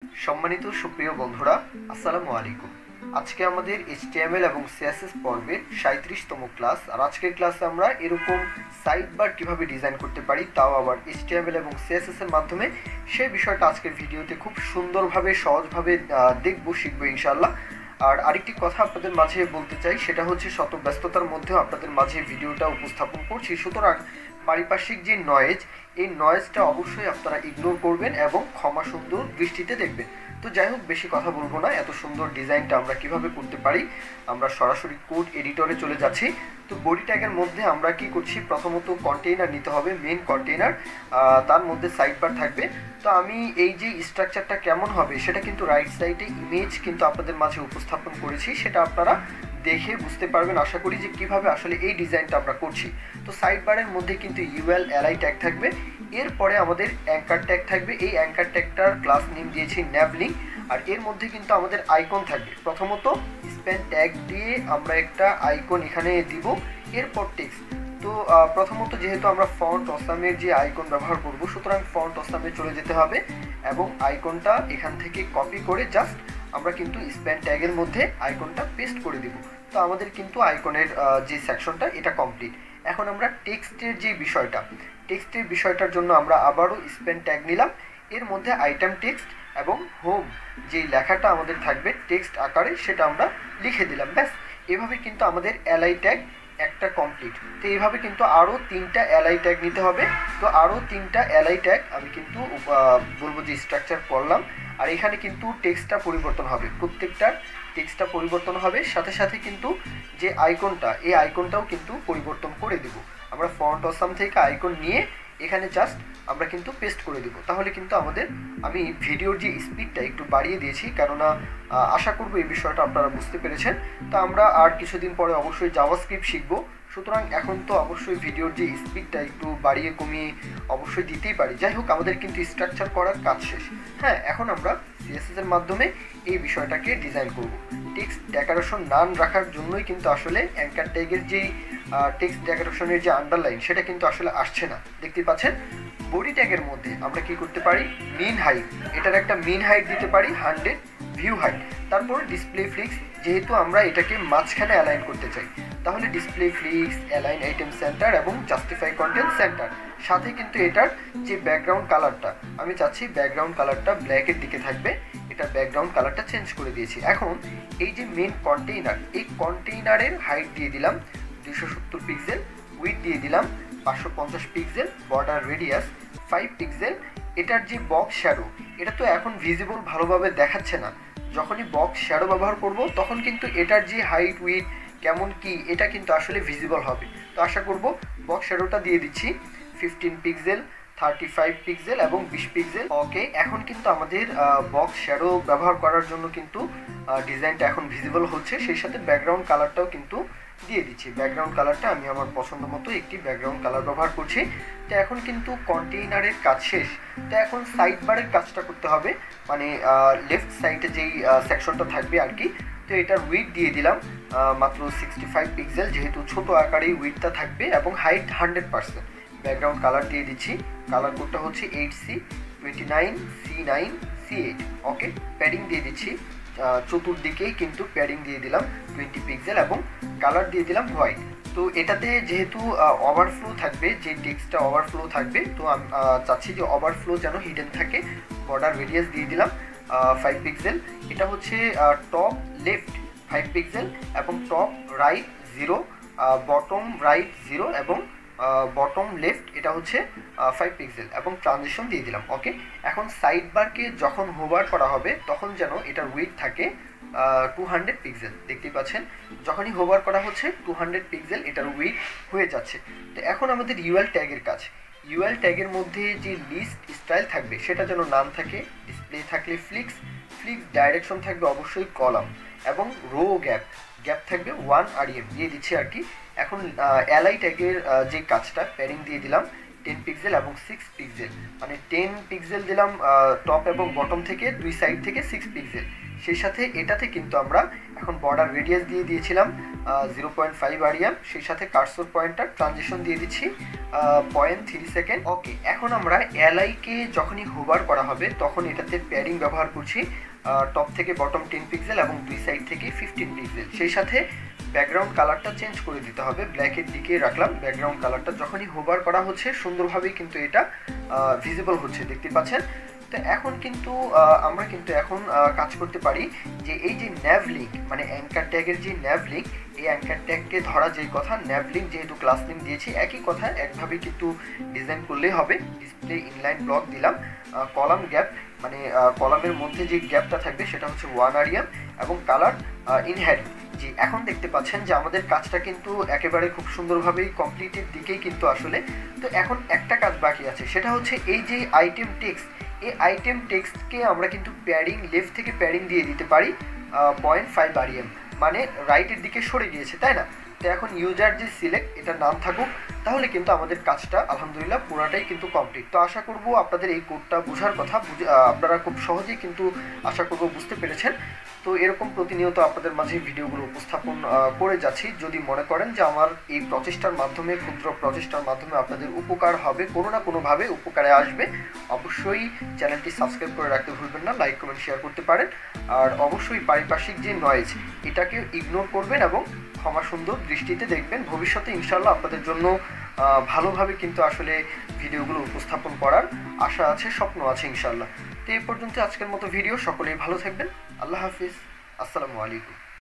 সম্মানিত সুপ্রিয় বন্ধুরা, আসসালামু আলাইকুম। আজকে আমাদের এইচটিএমএল এবং সিএসএস পর্বের 37তম ক্লাস। আর আজকের ক্লাসে আমরা এরকম সাইড বার কীভাবে ডিজাইন করতে পারি, তাও আবার এইচটিএমএল এবং সিএসএস এর মাধ্যমে, সেই বিষয়টা আজকের ভিডিওতে খুব সুন্দরভাবে সহজভাবে শিখবো ইনশাআল্লাহ। আর আরেকটি কথা আপনাদের মাঝে বলতে চাই, সেটা হচ্ছে শত ব্যস্ততার মধ্যেও আপনাদের মাঝে ভিডিওটা উপস্থাপন করছি, সুতরাং পারিপার্শ্বিক যে নয়েজ, এই নয়েজটা অবশ্যই আপনারা ইগনোর করবেন এবং ক্ষমা সুন্দর দৃষ্টিতে দেখবেন। তো যাই হোক, বেশি কথা বলবো না। এত সুন্দর ডিজাইনটা আমরা কিভাবে করতে পারি, আমরা সরাসরি কোড এডিটরে চলে যাচ্ছি। তো বডি ট্যাগের মধ্যে আমরা কি করছি, প্রথমত কন্টেইনার নিতে হবে, মেন কন্টেইনার, তার মধ্যে সাইড বার থাকবে। তো আমি এই যে স্ট্রাকচারটা কেমন হবে সেটা কিন্তু রাইট সাইডে ইমেজ কিন্তু আপনাদের মাঝে উপস্থাপন করেছি, সেটা আপনারা দেখে বুঝতে পারবেন আশা করি যে কিভাবে আসলে এই ডিজাইনটা আমরা করছি। তো সাইড বারের মধ্যে কিন্তু ইউএল এলআই ট্যাগ থাকবে, এরপরে আমাদের অ্যাঙ্কার ট্যাগ থাকবে। এই অ্যাঙ্কার ট্যাগটার ক্লাস নেম দিয়েছি ন্যাভলিং। আর এর মধ্যে কিন্তু আমাদের আইকন থাকবে। প্রথমত স্প্যান ট্যাগ দিয়ে আমরা একটা আইকন এখানে দিব, এরপর টেক্সট। তো প্রথমত যেহেতু আমরা ফন্ট অসামের যে আইকন ব্যবহার করব, সুতরাং ফন্ট অসামে চলে যেতে হবে এবং আইকনটা এখান থেকে কপি করে জাস্ট আমরা কিন্তু স্প্যান ট্যাগের মধ্যে আইকনটা পেস্ট করে দিব। তো আমাদের কিন্তু আইকনের যে সেকশনটা এটা কমপ্লিট। এখন আমরা টেক্সটের যে বিষয়টা, টেক্সটের বিষয়টার জন্য আমরা আবারও স্প্যান ট্যাগ নিলাম, এর মধ্যে আইটেম টেক্সট এবং হোম যেই লেখাটা আমাদের থাকবে টেক্সট আকারে, সেটা আমরা লিখে দিলাম। ব্যাস, এভাবে কিন্তু আমাদের এলআই ট্যাগ একটা কমপ্লিট। তো এইভাবে কিন্তু আরও 3টা এলআই ট্যাগ নিতে হবে। তো আরও 3টা এলআই ট্যাগ আমি কিন্তু বলবো যে স্ট্রাকচার করলাম। আর এখানে কিন্তু টেক্সটটা পরিবর্তন হবে, প্রত্যেকটার টেক্সটটা পরিবর্তন হবে, সাথে সাথে কিন্তু যে আইকনটা, এই আইকনটাও কিন্তু পরিবর্তন করে দেব। আমরা ফন্ট অসাম থেকে আইকন নিয়ে এখানে জাস্ট আমরা কিন্তু পেস্ট করে দেব। তাহলে কিন্তু আমাদের, আমি ভিডিওর যে স্পিডটা একটু বাড়িয়ে দিয়েছি, কেননা আশা করব এই বিষয়টা আপনারা বুঝতে পেরেছেন। তো আমরা আর কিছুদিন পরে অবশ্যই জাভাস্ক্রিপ্ট শিখবো, সুতরাং এখন তো অবশ্যই ভিডিওর যে স্পিডটা একটু বাড়িয়ে কমিয়ে অবশ্যই দিতেই পারি। যাই হোক, আমাদের কিন্তু স্ট্রাকচার করার কাজ শেষ। হ্যাঁ, এখন আমরা সিএসএস এর মাধ্যমে এই বিষয়টাকে ডিজাইন করব। টেক্সট ডেকোরেশন নান রাখার জন্যই কিন্তু আসলে অ্যাঙ্কার ট্যাগের যেই টেক্সট ডেকোরেশনের যে আন্ডারলাইন, সেটা কিন্তু আসলে আসছে না, দেখতে পাচ্ছেন। বডি ট্যাগের মধ্যে আমরা কি করতে পারি, মিন হাইট, এটার একটা মিন হাইট দিতে পারি 100, ভিউ হাইট। তারপর ডিসপ্লে ফ্লিক্স, যেহেতু আমরা এটাকে মাঝখানে অ্যালাইন করতে চাই, তাহলে display flicks, align item centre এবং জাস্টিফাই কন্টেন্ট সেন্টার। সাথে কিন্তু এটার যে ব্যাকগ্রাউন্ড কালারটা, আমি চাচ্ছি ব্যাকগ্রাউন্ড কালারটা ব্ল্যাকের দিকে থাকবে, এটা ব্যাকগ্রাউন্ড কালারটা চেঞ্জ করে দিয়েছি। এখন এই যে মেন কন্টেইনার, এই কন্টেইনারের হাইট দিয়ে দিলাম 270 পিক্সেল, উইথ দিয়ে দিলাম 550 পিক্সেল, বর্ডার রেডিয়াস 5 পিক্সেল। এটার যে বক্স শ্যাডো, এটা তো এখন ভিজিবল ভালোভাবে দেখাচ্ছে না, যখনই বক্স শ্যাডো ব্যবহার করব তখন কিন্তু এটার যে হাইট উইথ কেমন কি, এটা কিন্তু আসলে ভিজিবল হবে। তো আশা করব বক্স শ্যাডোটা দিয়ে দিচ্ছি 15 পিক্সেল, 35 পিক্সেল এবং 20 পিক্সেল। ওকে, এখন কিন্তু আমাদের বক্স শ্যাডো ব্যবহার করার জন্য কিন্তু ডিজাইনটা এখন ভিজিবল হচ্ছে, সেই সাথে ব্যাকগ্রাউন্ড কালারটাও কিন্তু দিয়ে দিচ্ছি। ব্যাকগ্রাউন্ড কালারটা আমি আমার পছন্দ মতো একটি ব্যাকগ্রাউন্ড কালার ব্যবহার করছি। তো এখন কিন্তু কন্টেইনারের কাজ শেষ। তো এখন সাইড বারের কাজটা করতে হবে, মানে লেফট সাইডে যেই সেকশনটা থাকবে আর কি। তো এটার উইথ দিয়ে দিলাম মাত্র 65 পিক্সেল, যেহেতু ছোট আকারেই উইথটা থাকবে, এবং হাইট 100%। ব্যাকগ্রাউন্ড কালার দিয়ে দিচ্ছি, কালার কোডটা হচ্ছে 8C29C9C8। ওকে, প্যাডিং দিয়ে দিচ্ছি, চতুর্দিকেই কিন্তু প্যাডিং দিয়ে দিলাম 20 পিক্সেল এবং কালার দিয়ে দিলাম হোয়াইট। তো এটাতে যেহেতু ওভারফ্লো থাকবে, যে টেক্সটটা ওভারফ্লো থাকবে, তো আমি চাচ্ছি যে ওভারফ্লো যেন হিডেন থাকে। বর্ডার রেডিয়াস দিয়ে দিলাম 5 পিক্সেল। এটা হচ্ছে টপ লেফট 5 পিক্সেল এবং টপ রাইট 0, বটম রাইট 0 এবং বটম লেফট এটা হচ্ছে 5 পিক্সেল এবং ট্রানজিশন দিয়ে দিলাম। ওকে, এখন সাইড বারকে যখন হোভার করা হবে তখন যেন এটার উইথ থাকে 200 পিক্সেল, দেখতেই পাচ্ছেন। যখনই হোভার করা হচ্ছে 200 পিক্সেল এটার উইথ হয়ে যাচ্ছে। তো এখন আমাদের ইউএল ট্যাগের কাজ। ইউএল ট্যাগের মধ্যে যে লিস্ট স্টাইল থাকবে সেটা যেন নাম থাকে, ডিসপ্লে থাকলে ফ্লিক্স, ফ্লিক্স ডাইরেকশন থাকবে অবশ্যই কলাম, এবং রো গ্যাপ, গ্যাপ থাকবে 1 REM দিয়ে দিচ্ছি আর কি। এখন এলআই ট্যাগের যে কাজটা, প্যাডিং দিয়ে দিলাম 10 পিক্সেল এবং 6 পিক্সেল, মানে 10 পিক্সেল দিলাম টপ এবং বটম থেকে, দুই সাইড থেকে 6 পিক্সেল। সেই সাথে এটাতে কিন্তু আমরা এখন বর্ডার রেডিয়াস দিয়ে দিয়েছিলাম 0.5 REM, সেই সাথে কার্সর পয়েন্টার ট্রানজিশন দিয়ে দিচ্ছি 0.3 সেকেন্ড। ওকে, এখন আমরা এলআই কে যখনই হোভার করা হবে তখন এটাতে প্যাডিং ব্যবহার করছি টপ থেকে বটম 10 পিক্সেল এবং দুই সাইড থেকে 15 পিক্সেল। সেই সাথে ব্যাকগ্রাউন্ড কালারটা চেঞ্জ করে দিতে হবে, ব্ল্যাকের দিকে রাখলাম। ব্যাকগ্রাউন্ড কালারটা যখনই হোভার করা হচ্ছে সুন্দরভাবে কিন্তু এটা ভিজিবল হচ্ছে, দেখতে পাচ্ছেন। তো এখন কিন্তু আমরা কিন্তু এখন কাজ করতে পারি যে এই যে ন্যাভ লিঙ্ক মানে অ্যাঙ্কার ট্যাগের যে ন্যাভ লিঙ্ক, এই অ্যাঙ্কার ট্যাগকে ধরা যেই কথা, ন্যাভ লিঙ্ক যেহেতু ক্লাস নেম দিয়েছি একই কথা একভাবে কিন্তু ডিজাইন করলেই হবে। ডিসপ্লে ইনলাইন ব্লক দিলাম, কলাম গ্যাপ মানে কলামের মধ্যে যে গ্যাপটা থাকবে সেটা হচ্ছে 1 আরিয়াম এবং কালার ইনহেরিট। জি, এখন দেখতে পাচ্ছেন যে আমাদের কাজটা কিন্তু একেবারে খুব সুন্দরভাবেই কমপ্লিটের দিকেই কিন্তু আসলে। তো এখন একটা কাজ বাকি আছে, সেটা হচ্ছে এই যে আইটেম টেক্সট, এই আইটেম টেক্সটকে আমরা কিন্তু প্যাডিং লেফট থেকে প্যাডিং দিয়ে দিতে পারি 0.5 আরিএম, মানে রাইটের দিকে সরে গিয়েছে, তাই না? তো এখন ইউজার যে সিলেক্ট এটার নাম থাকুক, তাহলে কিন্তু আমাদের কাজটা আলহামদুলিল্লাহ পুরাটাই কিন্তু কমপ্লিট। তো আশা করব আপনাদের এই কোডটা বোঝার কথা আপনারা খুব সহজেই কিন্তু আশা করব বুঝতে পেরেছেন। তো এরকম প্রতিনিয়ত আপনাদের মাঝে ভিডিওগুলো উপস্থাপন করে যাচ্ছি। যদি মনে করেন যে আমার এই প্রচেষ্টার মাধ্যমে, ক্ষুদ্র প্রচেষ্টার মাধ্যমে আপনাদের উপকার হবে, কোনো না কোনোভাবে উপকারে আসবে, অবশ্যই চ্যানেলটি সাবস্ক্রাইব করে রাখতে ভুলবেন না, লাইক কমেন্ট শেয়ার করতে পারেন। আর অবশ্যই পারিপার্শ্বিক যে নয়েজ এটাকে ইগনোর করবেন এবং ক্ষমা সুন্দর দৃষ্টিতে দেখবেন। ভবিষ্যতে ইনশাল্লাহ আপনাদের জন্য ভালোভাবে কিন্তু আসলে ভিডিওগুলো উপস্থাপন করার আশা আছে, স্বপ্ন আছে ইনশাল্লাহ। তো এই পর্যন্ত আজকের মতো ভিডিও। সকলেই ভালো থাকবেন। আল্লাহ হাফিজ। আসসালামু আলাইকুম।